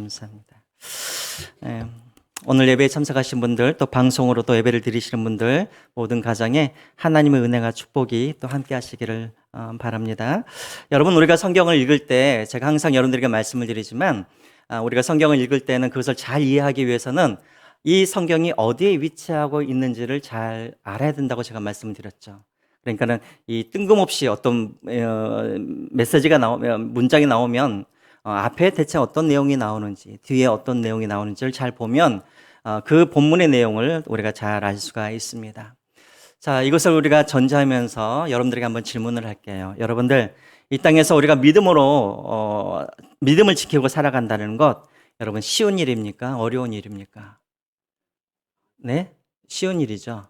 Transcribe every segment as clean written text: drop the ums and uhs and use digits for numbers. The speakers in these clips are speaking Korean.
감사합니다. 예, 오늘 예배에 참석하신 분들, 또 방송으로 또 예배를 드리시는 분들, 모든 가정에 하나님의 은혜가 축복이 또 함께 하시기를 바랍니다. 여러분, 우리가 성경을 읽을 때 제가 항상 여러분들에게 말씀을 드리지만 우리가 성경을 읽을 때는 그것을 잘 이해하기 위해서는 이 성경이 어디에 위치하고 있는지를 잘 알아야 된다고 제가 말씀을 드렸죠. 그러니까는 이 뜬금없이 어떤 메시지가 나오면, 문장이 나오면 앞에 대체 어떤 내용이 나오는지, 뒤에 어떤 내용이 나오는지를 잘 보면 그 본문의 내용을 우리가 잘 알 수가 있습니다. 자, 이것을 우리가 전제하면서 여러분들에게 한번 질문을 할게요. 여러분들, 이 땅에서 우리가 믿음을 지키고 살아간다는 것, 여러분 쉬운 일입니까? 어려운 일입니까? 네? 쉬운 일이죠.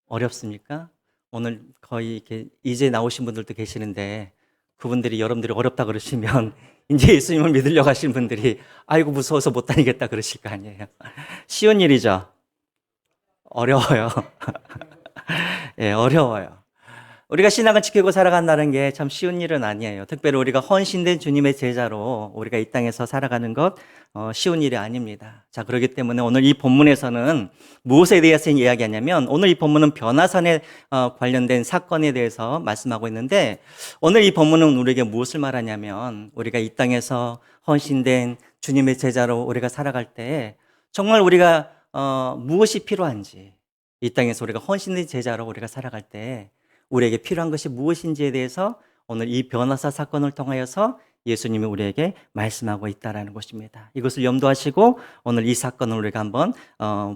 어렵습니까? 오늘 거의 이렇게 이제 나오신 분들도 계시는데 그분들이 여러분들이 어렵다 그러시면 이제 예수님을 믿으려고 하신 분들이 아이고 무서워서 못 다니겠다 그러실 거 아니에요. 쉬운 일이죠. 어려워요. 예, 어려워요. 우리가 신앙을 지키고 살아간다는 게 참 쉬운 일은 아니에요. 특별히 우리가 헌신된 주님의 제자로 우리가 이 땅에서 살아가는 것 쉬운 일이 아닙니다. 자, 그렇기 때문에 오늘 이 본문에서는 무엇에 대해서 이야기하냐면 오늘 이 본문은 변화산에 관련된 사건에 대해서 말씀하고 있는데 오늘 이 본문은 우리에게 무엇을 말하냐면 우리가 이 땅에서 헌신된 주님의 제자로 우리가 살아갈 때 정말 우리가 무엇이 필요한지 이 땅에서 우리가 헌신된 제자로 우리가 살아갈 때 우리에게 필요한 것이 무엇인지에 대해서 오늘 이 변화사 사건을 통하여서 예수님이 우리에게 말씀하고 있다는 것입니다. 이것을 염두하시고 오늘 이 사건을 우리가 한번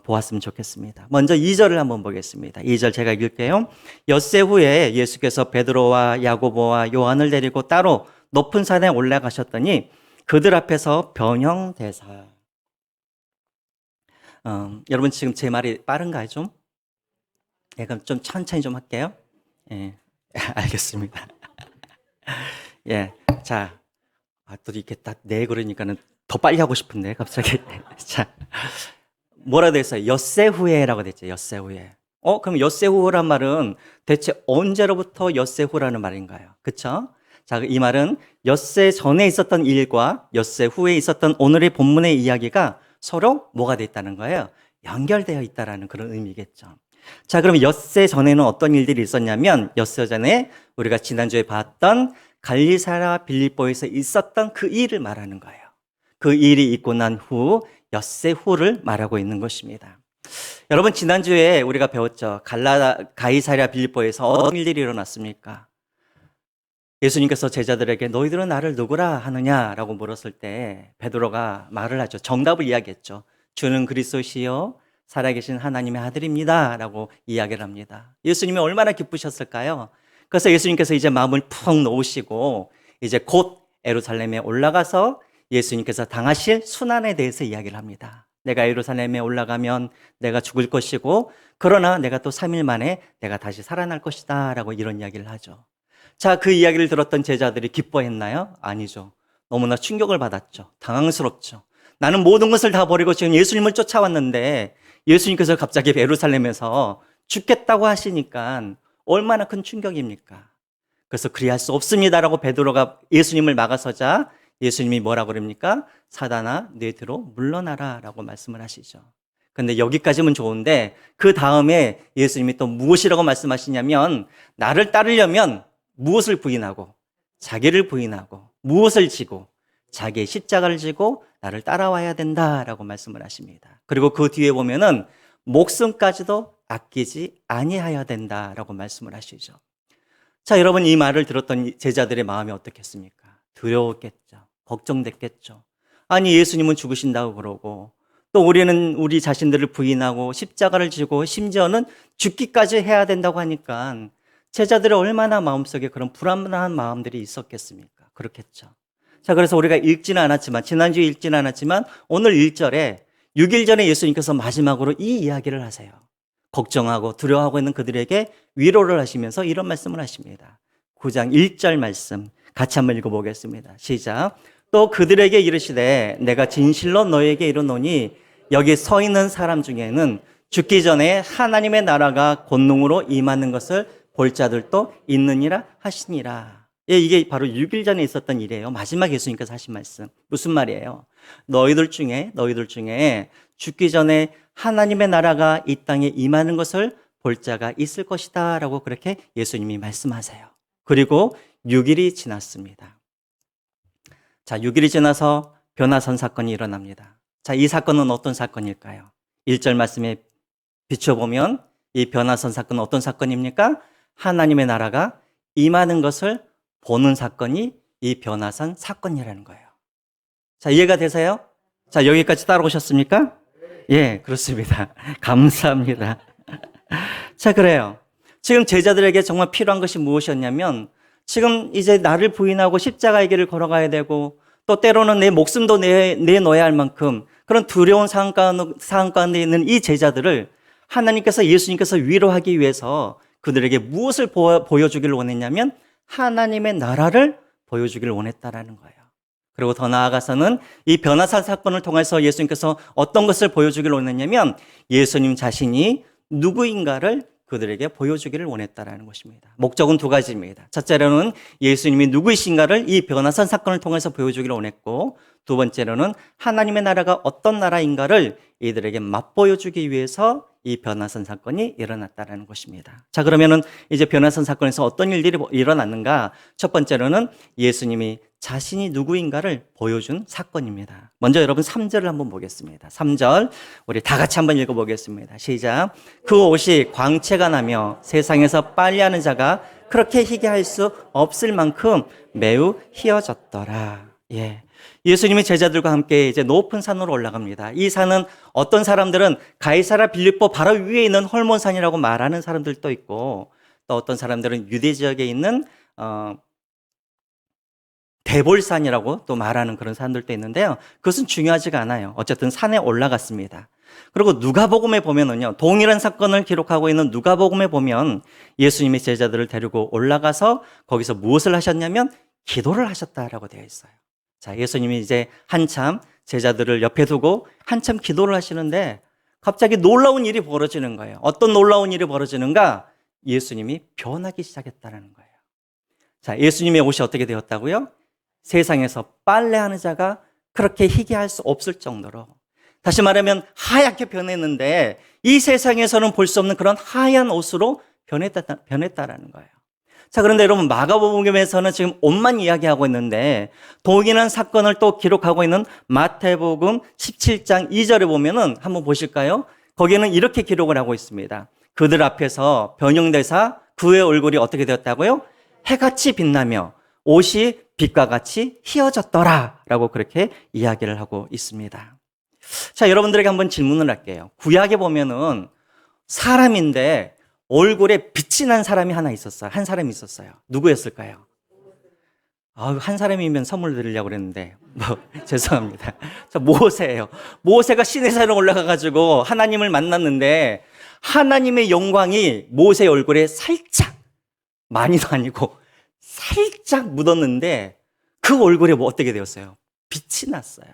보았으면 좋겠습니다. 먼저 2절을 한번 보겠습니다. 2절 제가 읽을게요. 엿새 후에 예수께서 베드로와 야고보와 요한을 데리고 따로 높은 산에 올라가셨더니 그들 앞에서 변형되사. 여러분 지금 제 말이 빠른가요 좀? 예, 그럼 좀 천천히 좀 할게요. 예, 알겠습니다. 예, 자, 또 이렇게 딱 네 그러니까는 더 빨리 하고 싶은데 갑자기. 자, 뭐라 됐어요? 엿새 후에라고 됐죠. 엿새 후에. 그럼 엿새 후란 말은 대체 언제로부터 엿새 후라는 말인가요? 그렇죠? 자, 이 말은 엿새 전에 있었던 일과 엿새 후에 있었던 오늘의 본문의 이야기가 서로 뭐가 돼 있다는 거예요? 연결되어 있다라는 그런 의미겠죠. 자, 그럼 엿새 전에는 어떤 일들이 있었냐면 엿새 전에 우리가 지난주에 봤던 갈리사라 빌립보에서 있었던 그 일을 말하는 거예요. 그 일이 있고 난 후 엿새 후를 말하고 있는 것입니다. 여러분 지난주에 우리가 배웠죠. 가이사랴 빌립보에서 어떤 일들이 일어났습니까? 예수님께서 제자들에게 너희들은 나를 누구라 하느냐라고 물었을 때 베드로가 말을 하죠. 정답을 이야기했죠. 주는 그리스도시요 살아계신 하나님의 아들입니다 라고 이야기를 합니다. 예수님이 얼마나 기쁘셨을까요? 그래서 예수님께서 이제 마음을 푹 놓으시고 이제 곧 예루살렘에 올라가서 예수님께서 당하실 순환에 대해서 이야기를 합니다. 내가 예루살렘에 올라가면 내가 죽을 것이고 그러나 내가 또 3일 만에 내가 다시 살아날 것이다 라고 이런 이야기를 하죠. 자, 그 이야기를 들었던 제자들이 기뻐했나요? 아니죠. 너무나 충격을 받았죠. 당황스럽죠. 나는 모든 것을 다 버리고 지금 예수님을 쫓아왔는데 예수님께서 갑자기 예루살렘에서 죽겠다고 하시니까 얼마나 큰 충격입니까? 그래서 그리할 수 없습니다라고 베드로가 예수님을 막아서자 예수님이 뭐라고 그럽니까? 사단아, 내 뒤로 물러나라 라고 말씀을 하시죠. 근데 여기까지는 좋은데 그 다음에 예수님이 또 무엇이라고 말씀하시냐면 나를 따르려면 무엇을 부인하고 자기를 부인하고 무엇을 지고 자기의 십자가를 지고 나를 따라와야 된다라고 말씀을 하십니다. 그리고 그 뒤에 보면은 목숨까지도 아끼지 아니하여야 된다라고 말씀을 하시죠. 자, 여러분 이 말을 들었던 제자들의 마음이 어떻겠습니까? 두려웠겠죠. 걱정됐겠죠. 아니 예수님은 죽으신다고 그러고 또 우리는 우리 자신들을 부인하고 십자가를 지고 심지어는 죽기까지 해야 된다고 하니까 제자들의 얼마나 마음속에 그런 불안한 마음들이 있었겠습니까? 그렇겠죠. 자, 그래서 우리가 읽지는 않았지만 지난주에 읽지는 않았지만 오늘 1절에 6일 전에 예수님께서 마지막으로 이 이야기를 하세요. 걱정하고 두려워하고 있는 그들에게 위로를 하시면서 이런 말씀을 하십니다. 9장 1절 말씀 같이 한번 읽어보겠습니다. 시작. 또 그들에게 이르시되 내가 진실로 너에게 이르노니 여기 서 있는 사람 중에는 죽기 전에 하나님의 나라가 권능으로 임하는 것을 볼 자들도 있느니라 하시니라. 예, 이게 바로 6일 전에 있었던 일이에요. 마지막 예수님께서 하신 말씀. 무슨 말이에요? 너희들 중에 죽기 전에 하나님의 나라가 이 땅에 임하는 것을 볼 자가 있을 것이다 라고 그렇게 예수님이 말씀하세요. 그리고 6일이 지났습니다. 자, 6일이 지나서 변화선 사건이 일어납니다. 자, 이 사건은 어떤 사건일까요? 1절 말씀에 비춰보면 이 변화선 사건은 어떤 사건입니까? 하나님의 나라가 임하는 것을 보는 사건이 이 변화선 사건이라는 거예요. 자, 이해가 되세요? 자, 여기까지 따라오셨습니까? 예, 그렇습니다. 감사합니다. 자, 그래요. 지금 제자들에게 정말 필요한 것이 무엇이었냐면 지금 이제 나를 부인하고 십자가의 길을 걸어가야 되고 또 때로는 내 목숨도 내놓아야 할 만큼 그런 두려운 상황 가운데 있는 이 제자들을 하나님께서 예수님께서 위로하기 위해서 그들에게 무엇을 보여주기를 원했냐면 하나님의 나라를 보여주기를 원했다라는 거예요. 그리고 더 나아가서는 이 변화산 사건을 통해서 예수님께서 어떤 것을 보여주기를 원했냐면 예수님 자신이 누구인가를 그들에게 보여주기를 원했다라는 것입니다. 목적은 두 가지입니다. 첫째로는 예수님이 누구이신가를 이 변화산 사건을 통해서 보여주기를 원했고, 두 번째로는 하나님의 나라가 어떤 나라인가를 이들에게 맛보여주기 위해서 이 변화산 사건이 일어났다는 것입니다. 자, 그러면은 이제 변화산 사건에서 어떤 일들이 일어났는가? 첫 번째로는 예수님이 자신이 누구인가를 보여준 사건입니다. 먼저 여러분 3절을 한번 보겠습니다. 3절 우리 다 같이 한번 읽어보겠습니다. 시작. 그 옷이 광채가 나며 세상에서 빨래하는 자가 그렇게 희게 할 수 없을 만큼 매우 희어졌더라. 예. 예수님이 제자들과 함께 이제 높은 산으로 올라갑니다. 이 산은 어떤 사람들은 가이사랴 빌립보 바로 위에 있는 헐몬산이라고 말하는 사람들도 있고, 또 어떤 사람들은 유대 지역에 있는 대볼산이라고 또 말하는 그런 사람들도 있는데요. 그것은 중요하지가 않아요. 어쨌든 산에 올라갔습니다. 그리고 누가복음에 보면은요, 동일한 사건을 기록하고 있는 누가복음에 보면 예수님이 제자들을 데리고 올라가서 거기서 무엇을 하셨냐면 기도를 하셨다라고 되어 있어요. 자, 예수님이 이제 한참 제자들을 옆에 두고 한참 기도를 하시는데 갑자기 놀라운 일이 벌어지는 거예요. 어떤 놀라운 일이 벌어지는가? 예수님이 변하기 시작했다는 거예요. 자, 예수님의 옷이 어떻게 되었다고요? 세상에서 빨래하는 자가 그렇게 희귀할 수 없을 정도로, 다시 말하면 하얗게 변했는데 이 세상에서는 볼 수 없는 그런 하얀 옷으로 변했다라는 거예요. 자, 그런데 여러분 마가복음에서는 지금 옷만 이야기하고 있는데 동일한 사건을 또 기록하고 있는 마태복음 17장 2절에 보면은 한번 보실까요? 거기에는 이렇게 기록을 하고 있습니다. 그들 앞에서 변형되사 그의 얼굴이 어떻게 되었다고요? 해같이 빛나며 옷이 빛과 같이 희어졌더라 라고 그렇게 이야기를 하고 있습니다. 자, 여러분들에게 한번 질문을 할게요. 구약에 보면은 사람인데 얼굴에 빛이 난 사람이 하나 있었어요. 한 사람이 있었어요. 누구였을까요? 한 사람이면 선물 드리려고 그랬는데 죄송합니다. 모세예요. 모세가 시내산에 올라가가지고 하나님을 만났는데 하나님의 영광이 모세의 얼굴에 살짝, 많이도 아니고 살짝 묻었는데 그 얼굴에 어떻게 되었어요? 빛이 났어요.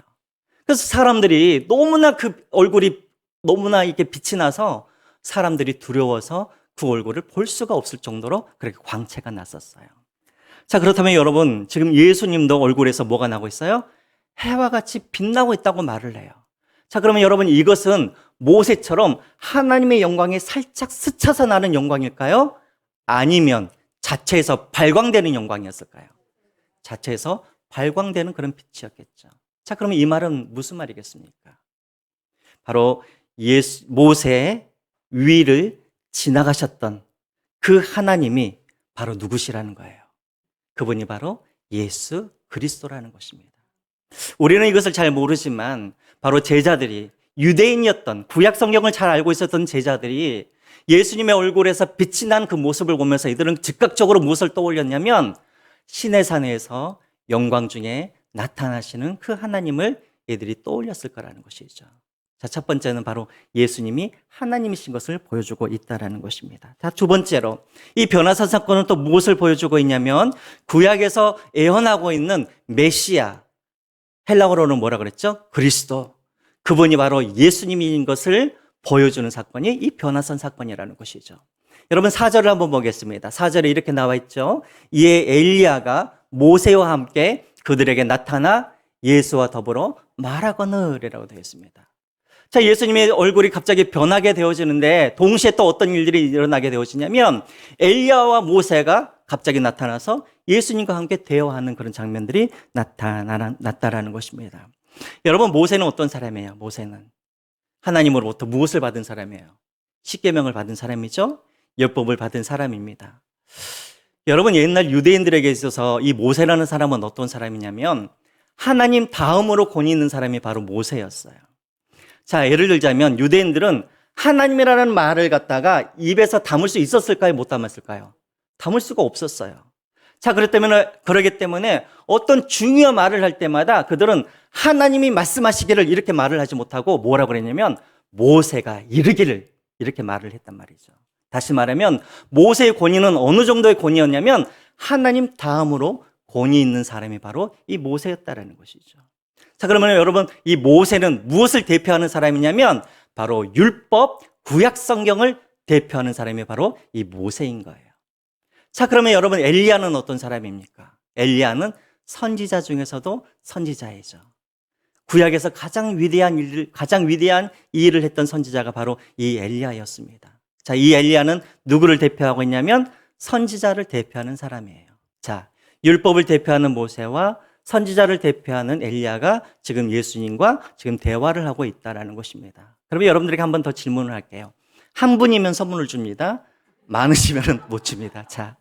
그래서 사람들이 너무나 그 얼굴이 너무나 이렇게 빛이 나서 사람들이 두려워서 그 얼굴을 볼 수가 없을 정도로 그렇게 광채가 났었어요. 자, 그렇다면 여러분, 지금 예수님도 얼굴에서 뭐가 나고 있어요? 해와 같이 빛나고 있다고 말을 해요. 자, 그러면 여러분, 이것은 모세처럼 하나님의 영광이 살짝 스쳐서 나는 영광일까요? 아니면 자체에서 발광되는 영광이었을까요? 자체에서 발광되는 그런 빛이었겠죠. 자, 그러면 이 말은 무슨 말이겠습니까? 바로 모세의 위를 지나가셨던 그 하나님이 바로 누구시라는 거예요. 그분이 바로 예수 그리스도라는 것입니다. 우리는 이것을 잘 모르지만 바로 제자들이, 유대인이었던 구약 성경을 잘 알고 있었던 제자들이 예수님의 얼굴에서 빛이 난 그 모습을 보면서 이들은 즉각적으로 무엇을 떠올렸냐면 시내산에서 영광 중에 나타나시는 그 하나님을 이들이 떠올렸을 거라는 것이죠. 자, 첫 번째는 바로 예수님이 하나님이신 것을 보여주고 있다는 것입니다. 자, 두 번째로 이 변화산 사건은 또 무엇을 보여주고 있냐면 구약에서 예언하고 있는 메시아, 헬라어로는 뭐라 그랬죠? 그리스도. 그분이 바로 예수님인 것을 보여주는 사건이 이 변화산 사건이라는 것이죠. 여러분 4절을 한번 보겠습니다. 4절에 이렇게 나와 있죠. 이에 엘리야가 모세와 함께 그들에게 나타나 예수와 더불어 말하거늘이라고 되어 있습니다. 자, 예수님의 얼굴이 갑자기 변하게 되어지는데 동시에 또 어떤 일들이 일어나게 되어지냐면 엘리야와 모세가 갑자기 나타나서 예수님과 함께 대화하는 그런 장면들이 나타나는 것입니다. 여러분, 모세는 어떤 사람이에요? 모세는 하나님으로부터 무엇을 받은 사람이에요? 십계명을 받은 사람이죠. 율법을 받은 사람입니다. 여러분, 옛날 유대인들에게 있어서 이 모세라는 사람은 어떤 사람이냐면 하나님 다음으로 권위 있는 사람이 바로 모세였어요. 자, 예를 들자면 유대인들은 하나님이라는 말을 갖다가 입에서 담을 수 있었을까요? 못 담았을까요? 담을 수가 없었어요. 자, 그러기 때문에 어떤 중요한 말을 할 때마다 그들은 하나님이 말씀하시기를 이렇게 말을 하지 못하고 뭐라고 그랬냐면 모세가 이르기를 이렇게 말을 했단 말이죠. 다시 말하면 모세의 권위는 어느 정도의 권위였냐면 하나님 다음으로 권위 있는 사람이 바로 이 모세였다라는 것이죠. 자, 그러면 여러분, 이 모세는 무엇을 대표하는 사람이냐면 바로 율법, 구약 성경을 대표하는 사람이 바로 이 모세인 거예요. 자, 그러면 여러분, 엘리야는 어떤 사람입니까? 엘리야는 선지자 중에서도 선지자이죠. 구약에서 가장 위대한 이 일을 했던 선지자가 바로 이 엘리야였습니다. 자, 이 엘리야는 누구를 대표하고 있냐면 선지자를 대표하는 사람이에요. 자, 율법을 대표하는 모세와 선지자를 대표하는 엘리야가 지금 예수님과 지금 대화를 하고 있다는 것입니다. 그러면 여러분들에게 한 번 더 질문을 할게요. 한 분이면 선물을 줍니다. 많으시면 못 줍니다. 자,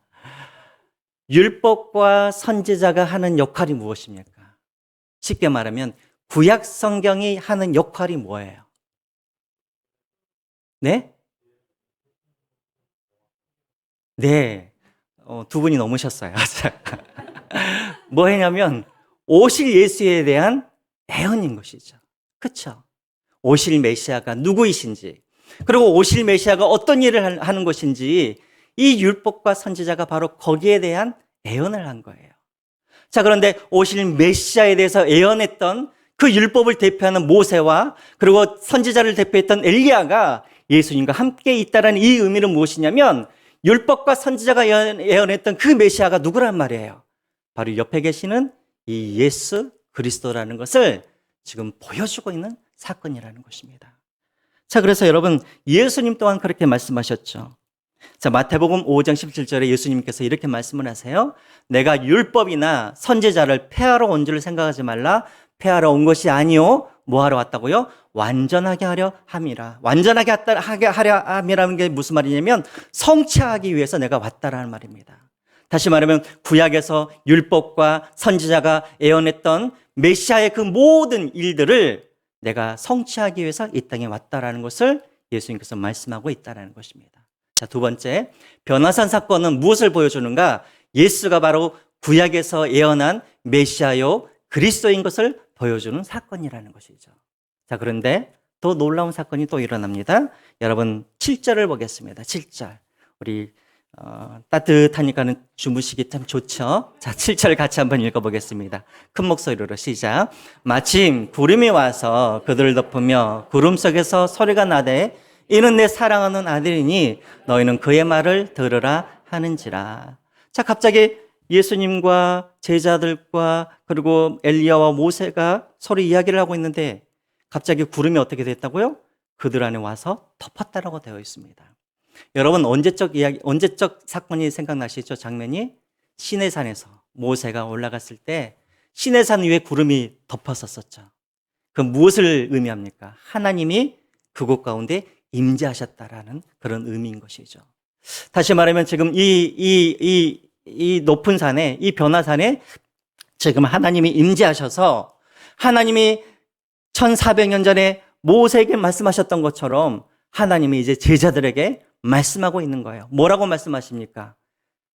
율법과 선지자가 하는 역할이 무엇입니까? 쉽게 말하면 구약 성경이 하는 역할이 뭐예요? 네? 네. 두 분이 넘으셨어요. 뭐 했냐면 오실 예수에 대한 예언인 것이죠. 그렇죠? 오실 메시아가 누구이신지, 그리고 오실 메시아가 어떤 일을 하는 것인지 이 율법과 선지자가 바로 거기에 대한 예언을 한 거예요. 자, 그런데 오실 메시아에 대해서 예언했던 그 율법을 대표하는 모세와 그리고 선지자를 대표했던 엘리야가 예수님과 함께 있다는 이 의미는 무엇이냐면 율법과 선지자가 예언했던 그 메시아가 누구란 말이에요? 바로 옆에 계시는 이 예수 그리스도라는 것을 지금 보여주고 있는 사건이라는 것입니다. 자, 그래서 여러분, 예수님 또한 그렇게 말씀하셨죠. 자, 마태복음 5장 17절에 예수님께서 이렇게 말씀을 하세요. 내가 율법이나 선지자를 폐하러 온 줄을 생각하지 말라. 폐하러 온 것이 아니요. 뭐 하러 왔다고요? 완전하게 하려 함이라. 완전하게 하려 함이라는 게 무슨 말이냐면 성취하기 위해서 내가 왔다라는 말입니다. 다시 말하면 구약에서 율법과 선지자가 예언했던 메시아의 그 모든 일들을 내가 성취하기 위해서 이 땅에 왔다라는 것을 예수님께서 말씀하고 있다는 것입니다. 자, 두 번째, 변화산 사건은 무엇을 보여주는가? 예수가 바로 구약에서 예언한 메시아요 그리스도인 것을 보여주는 사건이라는 것이죠. 자, 그런데 더 놀라운 사건이 또 일어납니다. 여러분 7절을 보겠습니다. 7절. 우리 따뜻하니까는 주무시기 참 좋죠. 자, 7절 같이 한번 읽어보겠습니다. 큰 목소리로 시작. 마침 구름이 와서 그들을 덮으며 구름 속에서 소리가 나되 이는 내 사랑하는 아들이니 너희는 그의 말을 들으라 하는지라. 자, 갑자기 예수님과 제자들과 그리고 엘리야와 모세가 서로 이야기를 하고 있는데 갑자기 구름이 어떻게 됐다고요? 그들 안에 와서 덮었다라고 되어 있습니다. 여러분, 언제적 사건이 생각나시죠? 장면이 시내산에서 모세가 올라갔을 때 시내산 위에 구름이 덮었었죠. 그 무엇을 의미합니까? 하나님이 그곳 가운데 임재하셨다라는 그런 의미인 것이죠. 다시 말하면 지금 이 높은 산에, 이 변화산에 지금 하나님이 임재하셔서 하나님이 1400년 전에 모세에게 말씀하셨던 것처럼 하나님이 이제 제자들에게 말씀하고 있는 거예요. 뭐라고 말씀하십니까?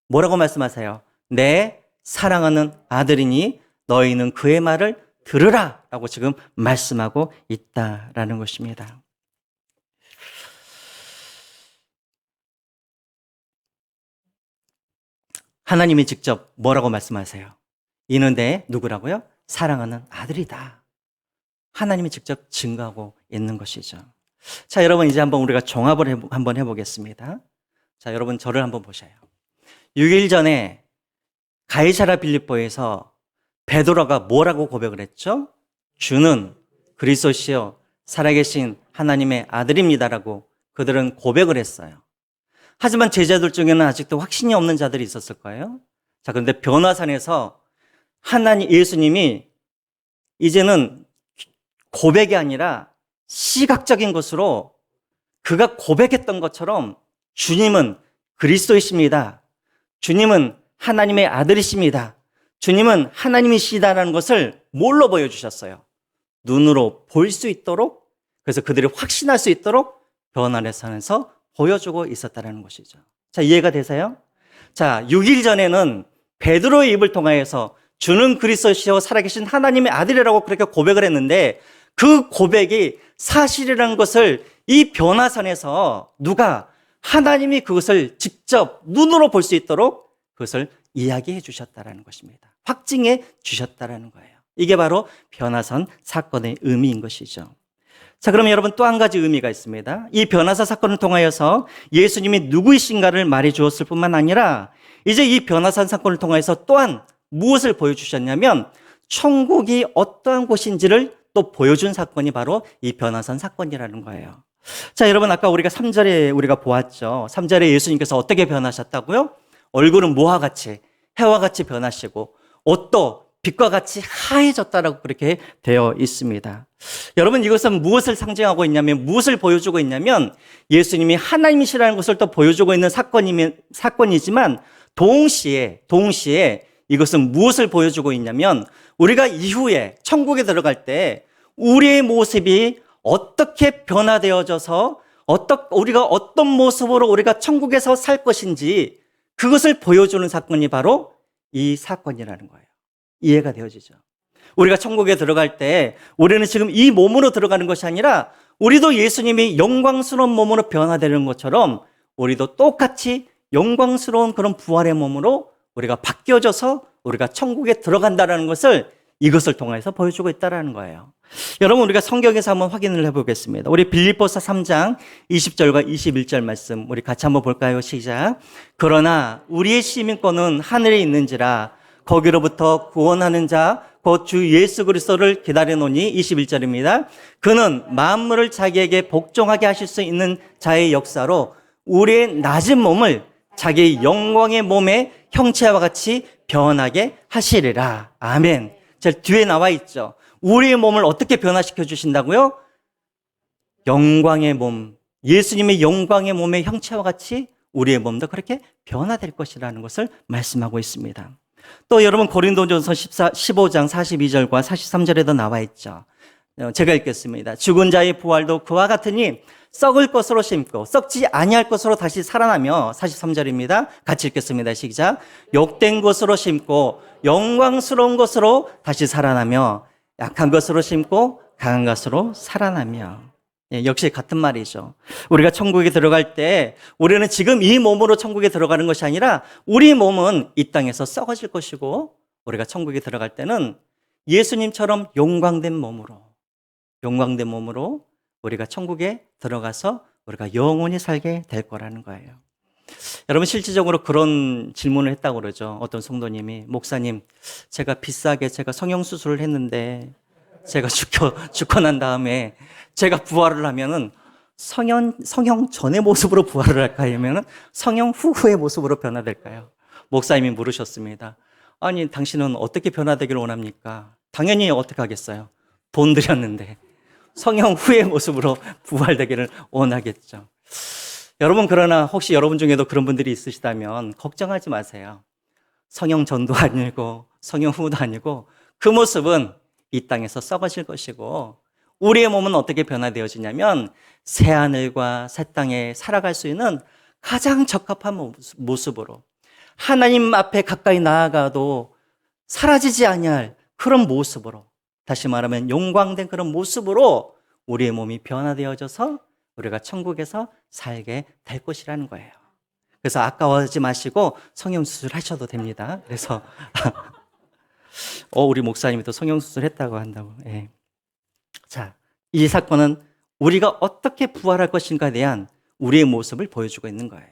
뭐라고 말씀하세요? 내 사랑하는 아들이니 너희는 그의 말을 들으라 라고 지금 말씀하고 있다라는 것입니다. 하나님이 직접 뭐라고 말씀하세요? 이는 내 누구라고요? 사랑하는 아들이다. 하나님이 직접 증거하고 있는 것이죠. 자, 여러분, 이제 한번 우리가 종합을 한번 해보겠습니다. 자, 여러분 저를 한번 보셔요. 6일 전에 가이사랴 빌립보에서 베드로가 뭐라고 고백을 했죠? 주는 그리스도시요 살아계신 하나님의 아들입니다라고 그들은 고백을 했어요. 하지만 제자들 중에는 아직도 확신이 없는 자들이 있었을 거예요. 자, 그런데 변화산에서 예수님이 이제는 고백이 아니라 시각적인 것으로 그가 고백했던 것처럼 주님은 그리스도이십니다. 주님은 하나님의 아들이십니다. 주님은 하나님이시다라는 것을 뭘로 보여주셨어요? 눈으로 볼 수 있도록, 그래서 그들이 확신할 수 있도록 변화산에서 보여주고 있었다는 것이죠. 자, 이해가 되세요? 자, 6일 전에는 베드로의 입을 통하여서 주는 그리스도시요 살아계신 하나님의 아들이라고 그렇게 고백을 했는데 그 고백이 사실이라는 것을 이 변화산에서 누가 하나님이 그것을 직접 눈으로 볼 수 있도록 그것을 이야기해 주셨다라는 것입니다. 확증해 주셨다라는 거예요. 이게 바로 변화산 사건의 의미인 것이죠. 자, 그러면 여러분 또 한 가지 의미가 있습니다. 이 변화산 사건을 통하여서 예수님이 누구이신가를 말해 주었을 뿐만 아니라 이제 이 변화산 사건을 통해서 또한 무엇을 보여주셨냐면 천국이 어떠한 곳인지를 또 보여준 사건이 바로 이 변화산 사건이라는 거예요. 자, 여러분 아까 우리가 3절에 우리가 보았죠. 3절에 예수님께서 어떻게 변하셨다고요? 얼굴은 뭐와 같이 해와 같이 변하시고 옷도 빛과 같이 하얘졌다라고 그렇게 되어 있습니다. 여러분 이것은 무엇을 상징하고 있냐면 무엇을 보여주고 있냐면 예수님이 하나님이시라는 것을 또 보여주고 있는 사건이지만 동시에 이것은 무엇을 보여주고 있냐면 우리가 이후에 천국에 들어갈 때 우리의 모습이 어떻게 변화되어져서 우리가 어떤 모습으로 우리가 천국에서 살 것인지 그것을 보여주는 사건이 바로 이 사건이라는 거예요. 이해가 되어지죠? 우리가 천국에 들어갈 때 우리는 지금 이 몸으로 들어가는 것이 아니라 우리도 예수님이 영광스러운 몸으로 변화되는 것처럼 우리도 똑같이 영광스러운 그런 부활의 몸으로 우리가 바뀌어져서 우리가 천국에 들어간다는 것을 이것을 통해서 보여주고 있다는 거예요. 여러분 우리가 성경에서 한번 확인을 해보겠습니다. 우리 빌립보서 3장 20절과 21절 말씀 우리 같이 한번 볼까요? 시작. 그러나 우리의 시민권은 하늘에 있는지라 거기로부터 구원하는 자 곧 주 예수 그리스도를 기다려노니 21절입니다. 그는 만물을 자기에게 복종하게 하실 수 있는 자의 역사로 우리의 낮은 몸을 자기의 영광의 몸의 형체와 같이 변하게 하시리라. 아멘. 제 뒤에 나와 있죠. 우리의 몸을 어떻게 변화시켜 주신다고요? 영광의 몸, 예수님의 영광의 몸의 형체와 같이 우리의 몸도 그렇게 변화될 것이라는 것을 말씀하고 있습니다. 또 여러분 고린도전서 15장 42절과 43절에도 나와 있죠. 제가 읽겠습니다. 죽은 자의 부활도 그와 같으니 썩을 것으로 심고 썩지 아니할 것으로 다시 살아나며 43절입니다. 같이 읽겠습니다. 시작. 욕된 것으로 심고 영광스러운 것으로 다시 살아나며 약한 것으로 심고 강한 것으로 살아나며. 예, 역시 같은 말이죠. 우리가 천국에 들어갈 때 우리는 지금 이 몸으로 천국에 들어가는 것이 아니라 우리 몸은 이 땅에서 썩어질 것이고 우리가 천국에 들어갈 때는 예수님처럼 용광된 몸으로 우리가 천국에 들어가서 우리가 영원히 살게 될 거라는 거예요. 여러분 실질적으로 그런 질문을 했다고 그러죠. 어떤 성도님이 목사님 제가 비싸게 성형수술을 했는데 제가 죽고 난 다음에 제가 부활을 하면은 성형 전의 모습으로 부활을 할까요? 아니면 성형 후의 모습으로 변화될까요? 목사님이 물으셨습니다. 아니 당신은 어떻게 변화되기를 원합니까? 당연히 어떻게 하겠어요? 돈 들였는데 성형 후의 모습으로 부활되기를 원하겠죠. 여러분 그러나 혹시 여러분 중에도 그런 분들이 있으시다면 걱정하지 마세요. 성형 전도 아니고 성형 후도 아니고 그 모습은 이 땅에서 썩어질 것이고 우리의 몸은 어떻게 변화되어지냐면 새하늘과 새 땅에 살아갈 수 있는 가장 적합한 모습으로 하나님 앞에 가까이 나아가도 사라지지 아니할 그런 모습으로 다시 말하면 용광된 그런 모습으로 우리의 몸이 변화되어져서 우리가 천국에서 살게 될 것이라는 거예요. 그래서 아까워하지 마시고 성형수술 하셔도 됩니다. 그래서 우리 목사님이 또 성형수술 했다고 한다고. 예. 자, 이 사건은 우리가 어떻게 부활할 것인가에 대한 우리의 모습을 보여주고 있는 거예요.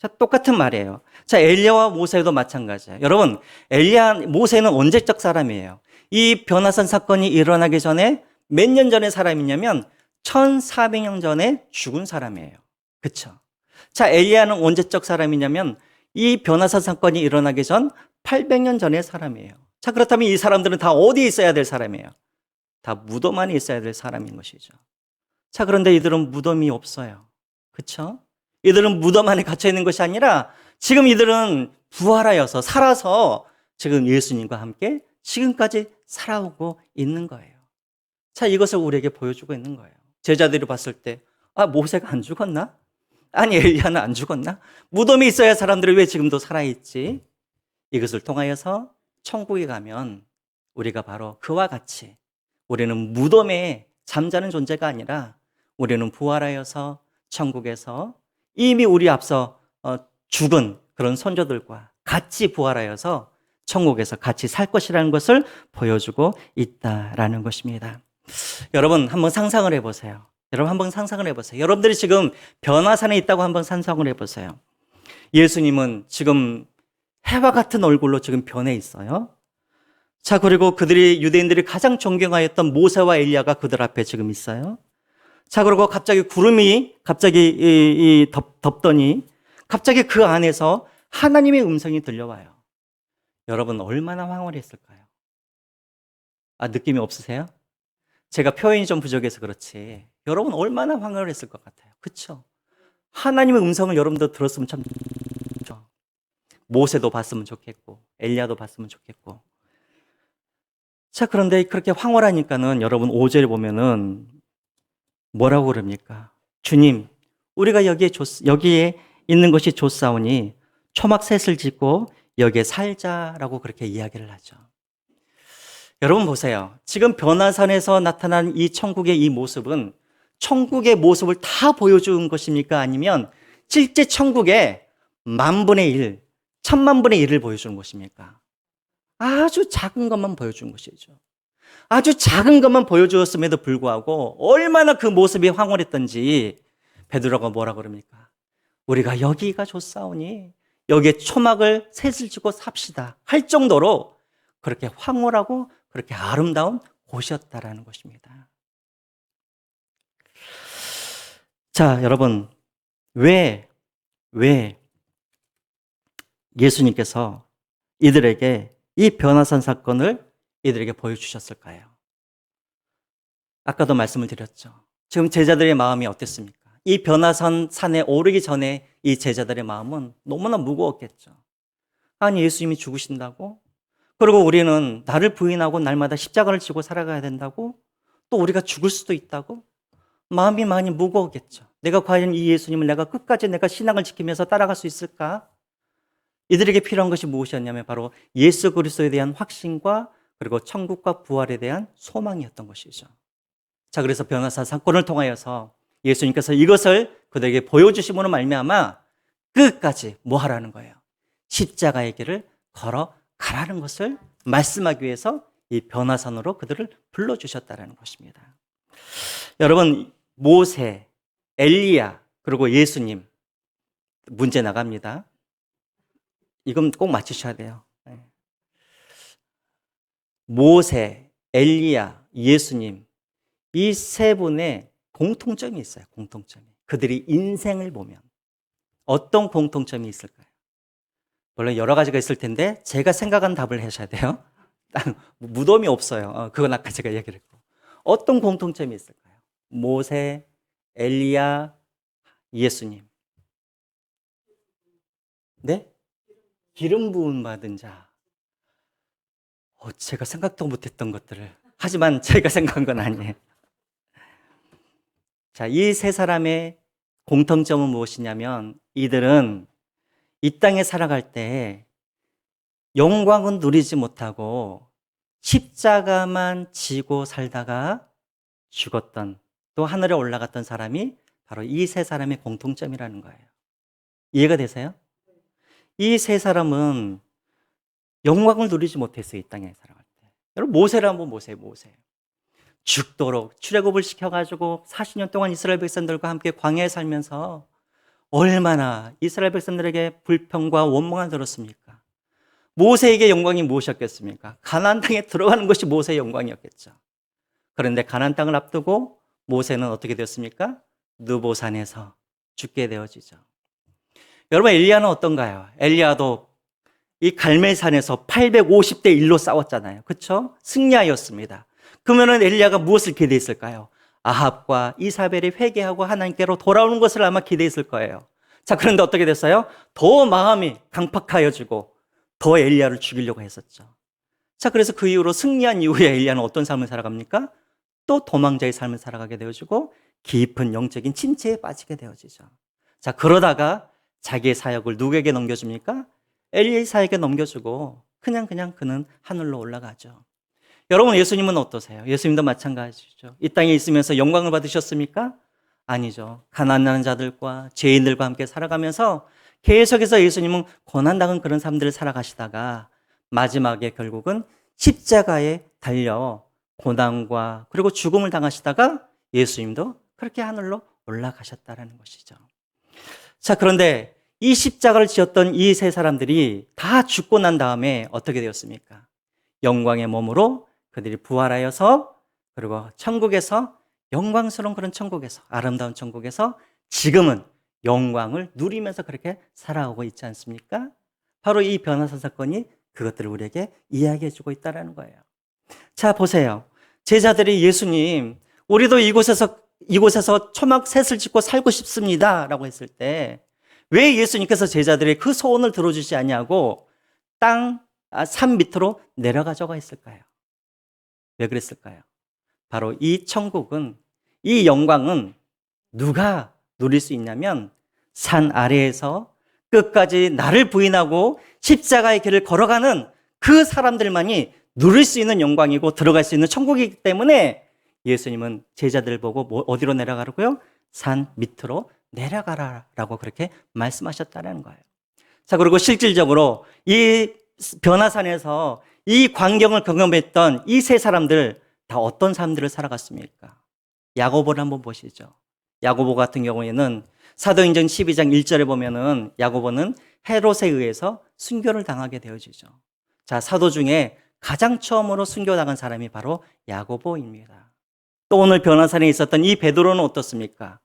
자, 똑같은 말이에요. 자, 엘리야와 모세도 마찬가지예요. 여러분, 엘리야, 모세는 언제적 사람이에요? 이 변화산 사건이 일어나기 전에 몇 년 전의 사람이냐면 1400년 전에 죽은 사람이에요. 그쵸? 자, 엘리야는 언제적 사람이냐면 이 변화산 사건이 일어나기 전 800년 전의 사람이에요. 자, 그렇다면 이 사람들은 다 어디에 있어야 될 사람이에요? 다 무덤 안에 있어야 될 사람인 것이죠. 자, 그런데 이들은 무덤이 없어요. 그쵸? 이들은 무덤 안에 갇혀 있는 것이 아니라 지금 이들은 부활하여서 살아서 지금 예수님과 함께 지금까지 살아오고 있는 거예요. 자, 이것을 우리에게 보여주고 있는 거예요. 제자들이 봤을 때, 아, 모세가 안 죽었나? 아니, 엘리야는 안 죽었나? 무덤에 있어야 사람들이 왜 지금도 살아있지? 이것을 통하여서 천국에 가면 우리가 바로 그와 같이 우리는 무덤에 잠자는 존재가 아니라 우리는 부활하여서 천국에서 이미 우리 앞서 죽은 그런 선조들과 같이 부활하여서 천국에서 같이 살 것이라는 것을 보여주고 있다라는 것입니다. 여러분 한번 상상을 해보세요. 여러분 한번 상상을 해보세요. 여러분들이 지금 변화산에 있다고 한번 상상을 해보세요. 예수님은 지금 해와 같은 얼굴로 지금 변해 있어요. 자, 그리고 유대인들이 가장 존경하였던 모세와 엘리야가 그들 앞에 지금 있어요. 자, 그리고 갑자기 구름이 덮더니 갑자기 그 안에서 하나님의 음성이 들려와요. 여러분 얼마나 황홀했을까요? 아, 느낌이 없으세요? 제가 표현이 좀 부족해서 그렇지. 여러분 얼마나 황홀했을 것 같아요. 그렇죠? 하나님의 음성을 여러분도 들었으면 참 좋죠. 모세도 봤으면 좋겠고 엘리야도 봤으면 좋겠고. 자, 그런데 그렇게 황홀하니까는 여러분 5절에 보면은 뭐라고 그럽니까? 주님, 우리가 여기에 있는 것이 좋사오니 초막셋을 짓고 여기에 살자라고 그렇게 이야기를 하죠. 여러분 보세요. 지금 변화산에서 나타난 이 천국의 이 모습은 천국의 모습을 다 보여준 것입니까? 아니면 실제 천국의 10,000분의 1, 10,000,000분의 1을 보여주는 것입니까? 아주 작은 것만 보여준 것이죠. 아주 작은 것만 보여주었음에도 불구하고 얼마나 그 모습이 황홀했던지 베드로가 뭐라 그럽니까? 우리가 여기가 좋사오니 여기에 초막을 셋을 지고 삽시다 할 정도로 그렇게 황홀하고 그렇게 아름다운 곳이었다라는 것입니다. 자, 여러분 왜 예수님께서 이들에게 이 변화산 사건을 이들에게 보여주셨을까요? 아까도 말씀을 드렸죠. 지금 제자들의 마음이 어땠습니까? 이 변화산 산에 오르기 전에 이 제자들의 마음은 너무나 무거웠겠죠. 아니, 예수님이 죽으신다고? 그리고 우리는 나를 부인하고 날마다 십자가를 지고 살아가야 된다고? 또 우리가 죽을 수도 있다고? 마음이 많이 무거웠겠죠. 내가 과연 이 예수님을 내가 끝까지 내가 신앙을 지키면서 따라갈 수 있을까? 이들에게 필요한 것이 무엇이었냐면 바로 예수 그리스도에 대한 확신과 그리고 천국과 부활에 대한 소망이었던 것이죠. 자, 그래서 변화산 사건을 통하여서 예수님께서 이것을 그들에게 보여주심으로 말미암아 끝까지 뭐 하라는 거예요? 십자가의 길을 걸어가라는 것을 말씀하기 위해서 이 변화산으로 그들을 불러주셨다는 것입니다. 여러분, 모세, 엘리야, 그리고 예수님 문제 나갑니다. 이건 꼭 맞추셔야 돼요. 모세, 엘리야, 예수님 이 세 분의 공통점이 있어요. 공통점이. 그들이 인생을 보면 어떤 공통점이 있을까요? 물론 여러 가지가 있을 텐데 제가 생각한 답을 하셔야 돼요. 무덤이 없어요. 그건 아까 제가 얘기를 했고. 어떤 공통점이 있을까요? 모세, 엘리야, 예수님. 네? 기름 부음 받은 자. 제가 생각도 못했던 것들을. 하지만 제가 생각한 건 아니에요. 자, 이 세 사람의 공통점은 무엇이냐면 이들은 이 땅에 살아갈 때 영광은 누리지 못하고 십자가만 지고 살다가 죽었던 또 하늘에 올라갔던 사람이 바로 이 세 사람의 공통점이라는 거예요. 이해가 되세요? 이 세 사람은 영광을 누리지 못했어요. 이 땅에 살아갈 때. 여러분 모세를 한번 보세요. 모세. 죽도록 출애굽을 시켜가지고 40년 동안 이스라엘 백성들과 함께 광야에 살면서 얼마나 이스라엘 백성들에게 불평과 원망을 들었습니까? 모세에게 영광이 무엇이었겠습니까? 가나안 땅에 들어가는 것이 모세의 영광이었겠죠. 그런데 가나안 땅을 앞두고 모세는 어떻게 되었습니까? 느보산에서 죽게 되어지죠. 여러분, 엘리야는 어떤가요? 엘리야도 이 갈멜산에서 850대 1로 싸웠잖아요. 그렇죠? 승리하였습니다. 그러면은 엘리야가 무엇을 기대했을까요? 아합과 이사벨이 회개하고 하나님께로 돌아오는 것을 아마 기대했을 거예요. 자, 그런데 어떻게 됐어요? 더 마음이 강팍하여지고 더 엘리야를 죽이려고 했었죠. 자, 그래서 그 이후로 승리한 이후에 엘리야는 어떤 삶을 살아갑니까? 또 도망자의 삶을 살아가게 되어지고 깊은 영적인 침체에 빠지게 되어지죠. 자, 그러다가 자기의 사역을 누구에게 넘겨줍니까? 엘리사에게 넘겨주고 그냥 그는 하늘로 올라가죠. 여러분, 예수님은 어떠세요? 예수님도 마찬가지죠. 이 땅에 있으면서 영광을 받으셨습니까? 아니죠. 가난한 자들과 죄인들과 함께 살아가면서 계속해서 예수님은 고난당한 그런 삶들을 살아가시다가 마지막에 결국은 십자가에 달려 고난과 그리고 죽음을 당하시다가 예수님도 그렇게 하늘로 올라가셨다라는 것이죠. 자, 그런데 이 십자가를 지었던 이 세 사람들이 다 죽고 난 다음에 어떻게 되었습니까? 영광의 몸으로 그들이 부활하여서 그리고 천국에서 영광스러운 그런 천국에서 아름다운 천국에서 지금은 영광을 누리면서 그렇게 살아오고 있지 않습니까? 바로 이 변화사 사건이 그것들을 우리에게 이야기해 주고 있다는 거예요. 자, 보세요. 제자들이 예수님, 우리도 이곳에서 초막 셋을 짓고 살고 싶습니다 라고 했을 때 왜 예수님께서 제자들의 그 소원을 들어주지 않냐고 산 밑으로 내려가자고 했을까요? 왜 그랬을까요? 바로 이 천국은, 이 영광은 누가 누릴 수 있냐면 산 아래에서 끝까지 나를 부인하고 십자가의 길을 걸어가는 그 사람들만이 누릴 수 있는 영광이고 들어갈 수 있는 천국이기 때문에 예수님은 제자들을 보고 어디로 내려가라고요? 산 밑으로 내려가라라고 그렇게 말씀하셨다는 거예요. 자, 그리고 실질적으로 이 변화산에서 이 광경을 경험했던 이 세 사람들 다 어떤 삶들을 살아갔습니까? 야고보를 한번 보시죠. 야고보 같은 경우에는 사도행전 12장 1절에 보면은 야고보는 헤롯에 의해서 순교를 당하게 되어지죠. 자, 사도 중에 가장 처음으로 순교당한 사람이 바로 야고보입니다. 또 오늘 변화산에 있었던 이 베드로는 어떻습니까?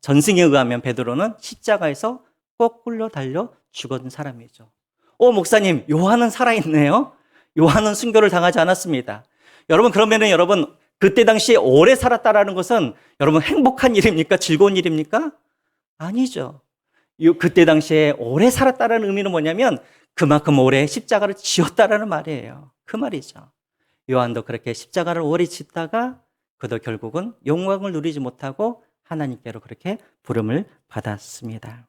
전승에 의하면 베드로는 십자가에서 거꾸로 달려 죽은 사람이죠. 목사님, 요한은 살아있네요? 요한은 순교를 당하지 않았습니다. 여러분, 그러면은 여러분, 그때 당시에 오래 살았다라는 것은 여러분 행복한 일입니까? 즐거운 일입니까? 아니죠. 그때 당시에 오래 살았다라는 의미는 뭐냐면 그만큼 오래 십자가를 지었다라는 말이에요. 그 말이죠. 요한도 그렇게 십자가를 오래 짓다가 그도 결국은 영광을 누리지 못하고 하나님께로 그렇게 부름을 받았습니다.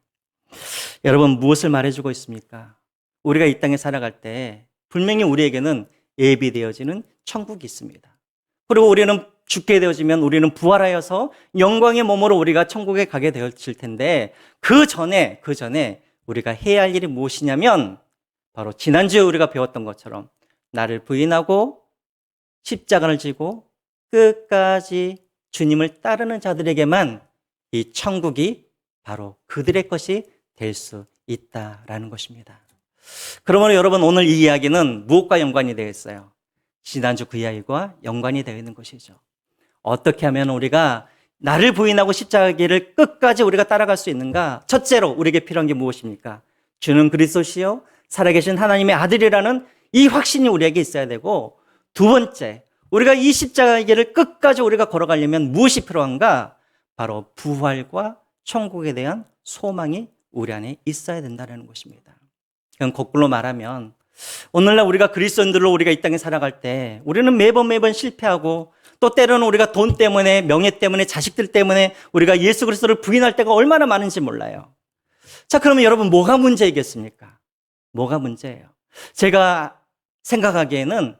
여러분, 무엇을 말해주고 있습니까? 우리가 이 땅에 살아갈 때 분명히 우리에게는 예비되어지는 천국이 있습니다. 그리고 우리는 죽게 되어지면 우리는 부활하여서 영광의 몸으로 우리가 천국에 가게 되어질 텐데 그 전에 우리가 해야 할 일이 무엇이냐면 바로 지난주에 우리가 배웠던 것처럼 나를 부인하고 십자가를 지고 끝까지 주님을 따르는 자들에게만 이 천국이 바로 그들의 것이 될 수 있다라는 것입니다. 그러므로 여러분, 오늘 이 이야기는 무엇과 연관이 되어 있어요? 지난주 그 이야기와 연관이 되어 있는 것이죠. 어떻게 하면 우리가 나를 부인하고 십자가의 길을 끝까지 우리가 따라갈 수 있는가? 첫째로 우리에게 필요한 게 무엇입니까? 주는 그리스도시요 살아계신 하나님의 아들이라는 이 확신이 우리에게 있어야 되고, 두 번째, 우리가 이 십자가의 길을 끝까지 우리가 걸어가려면 무엇이 필요한가? 바로 부활과 천국에 대한 소망이 우리 안에 있어야 된다는 것입니다. 그럼 거꾸로 말하면 오늘날 우리가 그리스도인들로 우리가 이 땅에 살아갈 때 우리는 매번 실패하고 또 때로는 우리가 돈 때문에, 명예 때문에, 자식들 때문에 우리가 예수 그리스도를 부인할 때가 얼마나 많은지 몰라요. 자, 그러면 여러분, 뭐가 문제이겠습니까? 뭐가 문제예요? 제가 생각하기에는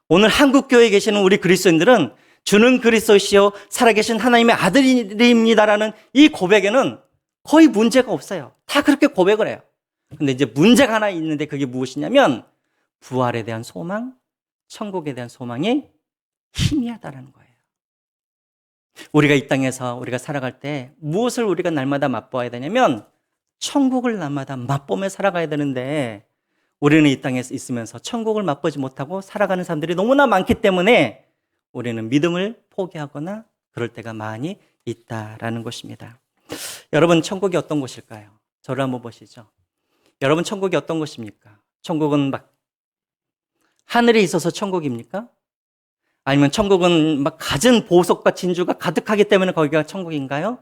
오늘 한국교회에 계시는 우리 그리스도인들은 주는 그리스도시요 살아계신 하나님의 아들입니다라는 이 고백에는 거의 문제가 없어요. 다 그렇게 고백을 해요. 근데 이제 문제가 하나 있는데 그게 무엇이냐면 부활에 대한 소망, 천국에 대한 소망이 희미하다는 거예요. 우리가 이 땅에서 우리가 살아갈 때 무엇을 우리가 날마다 맛보아야 되냐면 천국을 날마다 맛보며 살아가야 되는데 우리는 이 땅에 있으면서 천국을 맛보지 못하고 살아가는 사람들이 너무나 많기 때문에 우리는 믿음을 포기하거나 그럴 때가 많이 있다라는 것입니다. 여러분, 천국이 어떤 곳일까요? 저를 한번 보시죠. 여러분, 천국이 어떤 곳입니까? 천국은 막 하늘에 있어서 천국입니까? 아니면 천국은 막 갖은 보석과 진주가 가득하기 때문에 거기가 천국인가요?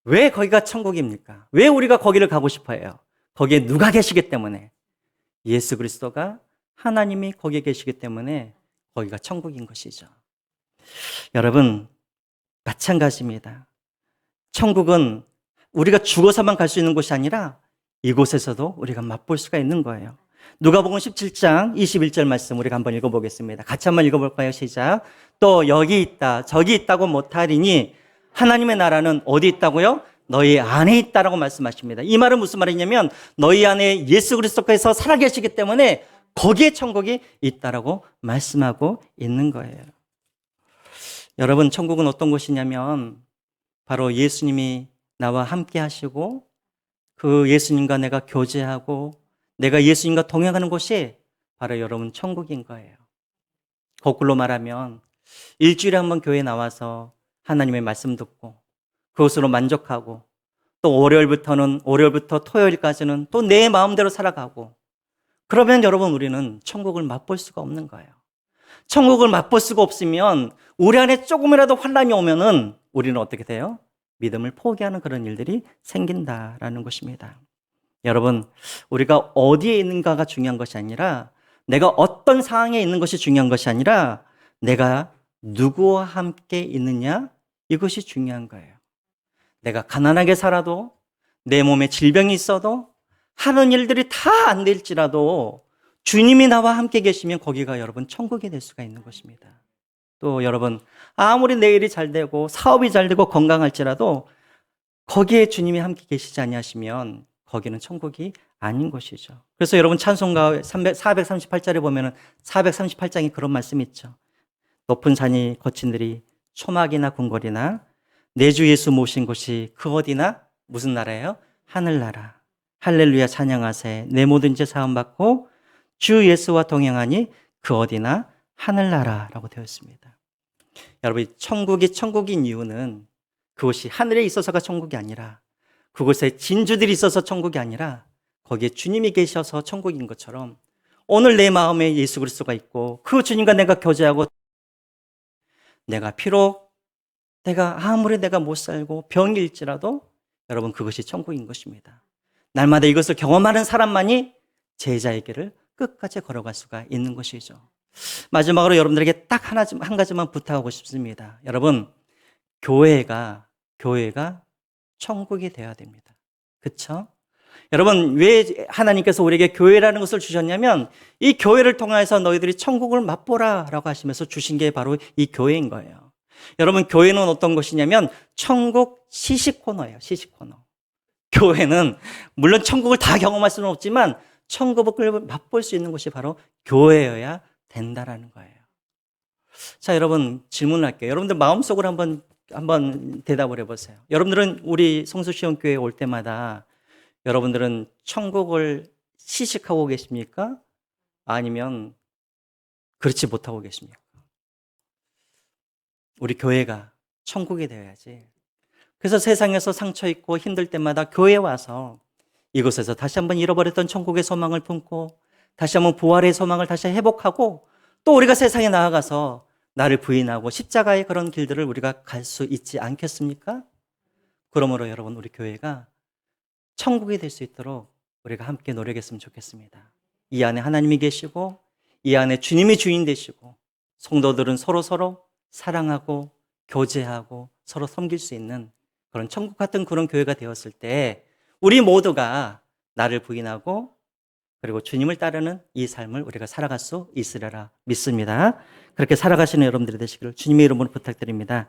왜 거기가 천국입니까? 왜 우리가 거기를 가고 싶어 해요? 거기에 누가 계시기 때문에? 예수 그리스도가 하나님이 거기에 계시기 때문에 거기가 천국인 것이죠. 여러분, 마찬가지입니다. 천국은 우리가 죽어서만 갈 수 있는 곳이 아니라 이곳에서도 우리가 맛볼 수가 있는 거예요. 누가복음 17장 21절 말씀 우리가 한번 읽어보겠습니다. 같이 한번 읽어볼까요? 시작. 또 여기 있다 저기 있다고 못하리니 하나님의 나라는 어디 있다고요? 너희 안에 있다라고 말씀하십니다. 이 말은 무슨 말이냐면 너희 안에 예수 그리스도께서 살아계시기 때문에 거기에 천국이 있다라고 말씀하고 있는 거예요. 여러분, 천국은 어떤 곳이냐면 바로 예수님이 나와 함께 하시고 그 예수님과 내가 교제하고 내가 예수님과 동행하는 곳이 바로 여러분 천국인 거예요. 거꾸로 말하면 일주일에 한 번 교회에 나와서 하나님의 말씀 듣고 그것으로 만족하고 또 월요일부터 토요일까지는 또 내 마음대로 살아가고 그러면 여러분 우리는 천국을 맛볼 수가 없는 거예요. 천국을 맛볼 수가 없으면 우리 안에 조금이라도 환난이 오면은 우리는 어떻게 돼요? 믿음을 포기하는 그런 일들이 생긴다라는 것입니다. 여러분, 우리가 어디에 있는가가 중요한 것이 아니라 내가 어떤 상황에 있는 것이 중요한 것이 아니라 내가 누구와 함께 있느냐 이것이 중요한 거예요. 내가 가난하게 살아도 내 몸에 질병이 있어도 하는 일들이 다 안 될지라도 주님이 나와 함께 계시면 거기가 여러분 천국이 될 수가 있는 것입니다. 또 여러분 아무리 내 일이 잘 되고 사업이 잘 되고 건강할지라도 거기에 주님이 함께 계시지 아니하시면 거기는 천국이 아닌 것이죠. 그래서 여러분 찬송가 438절에 보면은 438장에 그런 말씀이 있죠. 높은 산이 거친들이 초막이나 궁궐이나 내 주 예수 모신 곳이 그 어디나 무슨 나라예요? 하늘나라. 할렐루야 찬양하세. 내 모든 죄 사함 받고 주 예수와 동행하니 그 어디나 하늘나라라고 되어 있습니다. 여러분 천국이 천국인 이유는 그것이 하늘에 있어서가 천국이 아니라 그곳에 진주들이 있어서 천국이 아니라 거기에 주님이 계셔서 천국인 것처럼 오늘 내 마음에 예수 그리스도가 있고 그 주님과 내가 교제하고 아무리 내가 못 살고 병일지라도 여러분 그것이 천국인 것입니다. 날마다 이것을 경험하는 사람만이 제자의 길을 끝까지 걸어갈 수가 있는 것이죠. 마지막으로 여러분들에게 딱 한 가지만 부탁하고 싶습니다. 여러분, 교회가 천국이 되어야 됩니다. 그렇죠? 여러분, 왜 하나님께서 우리에게 교회라는 것을 주셨냐면 이 교회를 통해서 너희들이 천국을 맛보라라고 하시면서 주신 게 바로 이 교회인 거예요. 여러분, 교회는 어떤 것이냐면 천국 시식 코너예요. 시식 코너. 교회는 물론 천국을 다 경험할 수는 없지만 천국을 맛볼 수 있는 곳이 바로 교회여야 된다라는 거예요. 자, 여러분 질문을 할게요. 여러분들 마음속으로 한번 대답을 해보세요. 여러분들은 우리 성수시온교회에 올 때마다 여러분들은 천국을 시식하고 계십니까? 아니면 그렇지 못하고 계십니까? 우리 교회가 천국이 되어야지. 그래서 세상에서 상처 있고 힘들 때마다 교회에 와서 이곳에서 다시 한번 잃어버렸던 천국의 소망을 품고 다시 한번 부활의 소망을 다시 회복하고 또 우리가 세상에 나아가서 나를 부인하고 십자가의 그런 길들을 우리가 갈 수 있지 않겠습니까? 그러므로 여러분 우리 교회가 천국이 될 수 있도록 우리가 함께 노력했으면 좋겠습니다. 이 안에 하나님이 계시고 이 안에 주님이 주인 되시고 성도들은 서로 사랑하고 교제하고 서로 섬길 수 있는 그런 천국 같은 그런 교회가 되었을 때 우리 모두가 나를 부인하고 그리고 주님을 따르는 이 삶을 우리가 살아갈 수 있으리라 믿습니다. 그렇게 살아가시는 여러분들이 되시기를 주님의 이름으로 부탁드립니다.